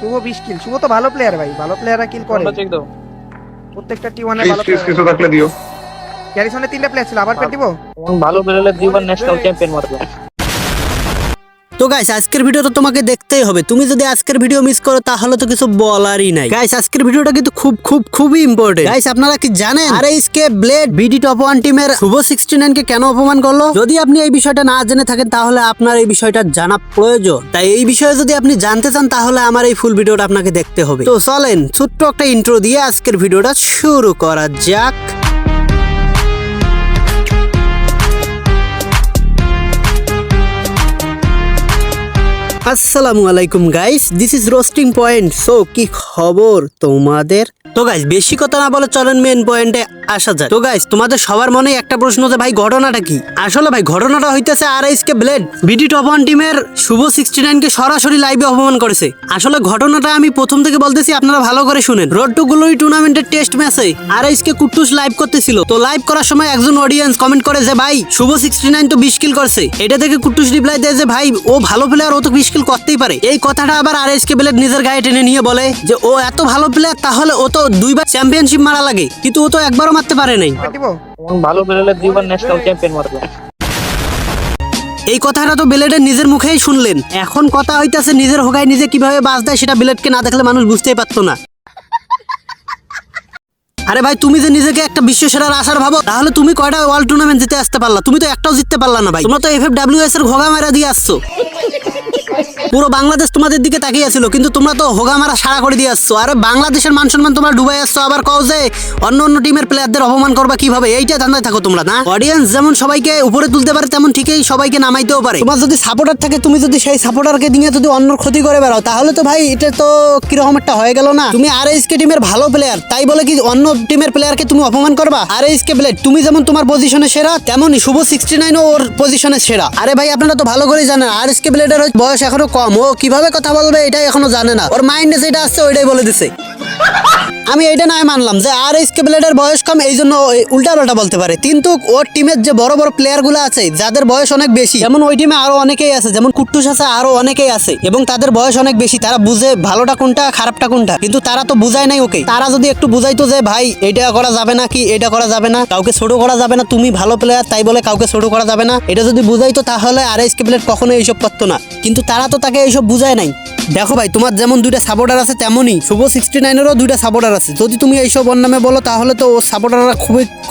শুভ 20 কিল। শুভ তো ভালো প্লেয়ার ভাই, ভালো প্লেয়াররা কিল করে। চেক দাও। প্রত্যেকটা টি1 এ ভালো প্লেয়ার। কিছু থাকলে দিও। গ্যারিসনে 3টা প্লেয়ার ছিল, আবার পেট দিব। ভালো প্লেয়ারলে দুইবার ন্যাশনাল চ্যাম্পিয়ন মারবে। তো গাইস আজকের ভিডিওটা তোমাকে দেখতেই হবে। তুমি যদি আজকের ভিডিও মিস করো তাহলে তো কিছু বলারই নাই। গাইস আজকের ভিডিওটা কিন্তু খুবই ইম্পর্টেন্ট। গাইস আপনারা কি জানেন আরএসকে ব্লেড বিডি টপ 1 টিমের শুভ 69 কে কেন অপমান করলো? যদি আপনি এই বিষয়টা না জেনে থাকেন তাহলে আপনার এই বিষয়টা জানা প্রয়োজন। তাই এই বিষয়ে যদি আপনি জানতে চান তাহলে আমার এই ফুল ভিডিওটা আপনাকে দেখতে হবে। তো চলেন ছোট্ট একটা ইন্ট্রো দিয়ে আজকের ভিডিওটা শুরু করা যাক। আসসালামু আলাইকুম guys, this is roasting point. So কি খবর তোমাদের? তো গাইস বেশি কথা না বলে চলেন মেন পয়েন্টে আসা যায়। তো গাইস তোমাদের সবার মনে একটা প্রশ্ন যে ভাই ঘটনাটা কি? আসলে ভাই ঘটনাটা হইতেছে আরএসকে ব্লেড বিডি টপ 1 টিমের শুভ 69 কে সরাসরি লাইভে অপমান করেছে। আসলে ঘটনাটা আমি প্রথম থেকে বলতেছি, আপনারা ভালো করে শুনেন। রোড টু গ্লোরি টুর্নামেন্টের টেস্ট ম্যাচে আরএসকে কুট্টুস লাইভ করতেছিল। তো লাইভ করার সময় একজন অডিয়েন্স কমেন্ট করে যে ভাই শুভ 69 তো 20 কিল করছে। এটা থেকে কুট্টুস রিপ্লাই দেয় যে ভাই ও ভালো প্লেয়ার, ও তো 20 কিল করতেই পারে। এই কথাটা আবার আরএসকে ব্লেড নিজের গায়ে টেনে নিয়ে বলে যে ও এত ভালো প্লেয়ার, তাহলে ও তো দুইবার চ্যাম্পিয়নশিপ মারা লাগে, কিন্তু ও তো একবারও মারতে পারে নাই। পেট দিব। ভালো প্লেয়ারলে দুইবার ন্যাশনাল চ্যাম্পিয়ন মারবে। এই কথাটা তো ব্লেডের নিজের মুখেই শুনলেন। এখন কথা হইতাছে নিজের হোগায় নিজে কিভাবে বাজ দেয় সেটা ব্লেডকে না দেখলে মানুষ বুঝতেই পারতো না। আরে ভাই তুমি যে নিজেকে একটা বিশ্ব সেরার আশার ভাবো, তাহলে তুমি কয়টা ওয়ার্ল্ড টুর্নামেন্ট জিতে আসতে পারলা? তুমি তো একটাও জিততে পারলা না ভাই। তোমরা তো এফএফডব্লিউএস এর হোগা মারা দিয়ে আসছো। পুরো বাংলাদেশ তোমাদের দিকে তাকিয়ে ছিল, কিন্তু তোমরা তো হোগা মারা সারা করে দিয়ে আসছো। আরে বাংলাদেশের মান সম্মান তোমরা ডুবাই আসছো, আবার কও যে অন্য টিমের প্লেয়ারদের অপমান করবা কিভাবে? এইটা ধান্দায় থাকো তোমরা না। অডিয়েন্স যেমন সবাইকে উপরে তুলতে পারে তেমন ঠিকই সবাইকে নামাইতেও পারে। তোমার যদি সাপোর্টার থাকে, তুমি যদি সেই সাপোর্টারকে দিয়ে যদি অন্যর ক্ষতি করে বেড়াও, তাহলে তো ভাই এটা তো কিরকম একটা হয়ে গেল না? তুমি আরএসকে টিমের ভালো প্লেয়ার তাই বলে কি অন্য টিমের প্লেয়ারকে তুমি অপমান করবা? আরএসকে ব্লেড তুমি যেমন তোমার পজিশনে সেরা, তেমনই শুভ 69 ওর পজিশনে সেরা। আরে ভাই আপনারা তো ভালো করেই জানেন আরএসকে ব্লেডের বয়স এখনো কম, ও কিভাবে কথা বলবে এটাই এখনো জানে না। ওর মাইন্ডে যেটা আসছে ওইটাই বলে দিছে। আমি এইটা নাই মানলাম যে আরএসকে ব্লেডের বয়স কম, এই জন্য উল্টা পাল্টা বলতে পারে, কিন্তু ওর টিমের যে বড় বড় প্লেয়ার গুলো আছে যাদের বয়স অনেক বেশি, যেমন ওই টিমে আরো অনেকেই আছে, যেমন কুট্টুস আছে, আরো অনেকেই আছে, এবং তাদের বয়স অনেক বেশি। তারা বুঝে ভালোটা কোনটা খারাপটা কোনটা, কিন্তু তারা তো বুঝায় নাই ওকে। তারা যদি একটু বুঝাইতো যে ভাই এটা করা যাবে না, কি এটা করা যাবে না, কাউকে ছোট করা যাবে না, তুমি ভালো প্লেয়ার তাই বলে কাউকে ছোট করা যাবে না, এটা যদি বুঝাইতো তাহলে আরএসকে ব্লেড কখনো এইসব করতো না। কিন্তু তারা তো তাকে এইসব বুঝায় নাই। দেখো ভাই তোমার যেমন দুইটা সাপোর্টার আছে, তেমনই শুভ 69 এরও দুইটা সাপোর্টার আছে। যদি তুমি এইসব ওর নামে বলো তাহলে তো ওর সাপোর্টাররা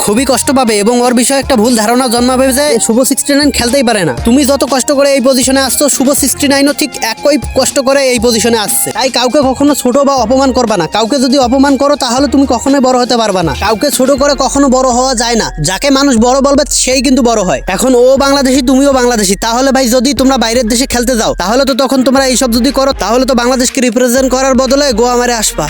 খুবই কষ্ট পাবে, এবং ওর বিষয়ে একটা ভুল ধারণা জন্মাবে যে শুভ 69 খেলতেই পারে না। তুমি যত কষ্ট করে এই পজিশনে আসছো, শুভ 69ও ঠিক একই কষ্ট করে এই পজিশনে আসছে। তাই কাউকে কখনো ছোট বা অপমান করবা না। কাউকে যদি অপমান করো তাহলে তুমি কখনোই বড় হতে পারবা না। কাউকে ছোট করে কখনো বড় হওয়া যায় না। যাকে মানুষ বড় বলবে সেই কিন্তু বড় হয়। এখন ও বাংলাদেশি, তুমিও বাংলাদেশি, তাহলে ভাই যদি তোমরা বাইরের দেশে খেলতে যাও তাহলে তো তখন তোমরা এইসব যদি করো তাহলে তো বাংলাদেশকে রিপ্রেজেন্ট করার বদলে গোয়া মারে আসবা।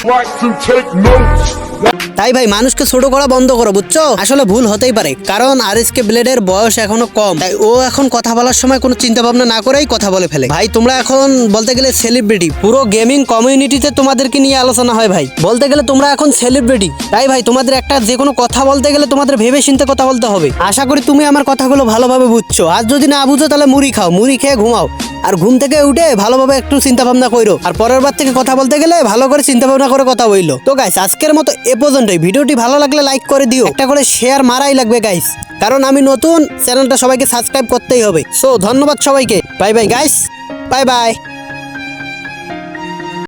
তাই ভাই মানুষকে ছোট করা বন্ধ করো, বুঝছো? আসলে ভুল হতেই পারে, কারণ আরএসকে ব্লেডের বয়স এখনো কম, তাই ও এখন কথা বলার সময় কোনো চিন্তা ভাবনা না করেই কথা বলে ফেলে। ভাই তোমরা এখন বলতে গেলে সেলিব্রিটি, পুরো গেমিং কমিউনিটিতে তোমাদেরকে নিয়ে আলোচনা হয় ভাই। বলতে গেলে তোমরা এখন সেলিব্রিটি। তাই ভাই তোমাদের একটা যে কোনো কথা বলতে গেলে তোমাদের ভেবে চিন্তে কথা বলতে হবে। আশা করি তুমি আমার কথাগুলো ভালোভাবে বুঝছো। আর যদি না বুঝো তাহলে মুড়ি খাও, মুড়ি খেয়ে ঘুমাও, আর ঘুম থেকে উঠে ভালোভাবে একটু চিন্তা ভাবনা করো, আর পরের বার থেকে কথা বলতে গেলে ভালো করে চিন্তা ভাবনা করে কথা বললো। তো গাইস আজকের মতো এ পর্যন্তই। ভিডিওটি ভালো লাগলে লাইক করে দিও, একটা করে শেয়ার মারাই লাগবে গাইস, কারণ আমি নতুন, চ্যানেলটা সবাইকে সাবস্ক্রাইব করতেই হবে। সো ধন্যবাদ সবাইকে, bye bye guys, bye bye.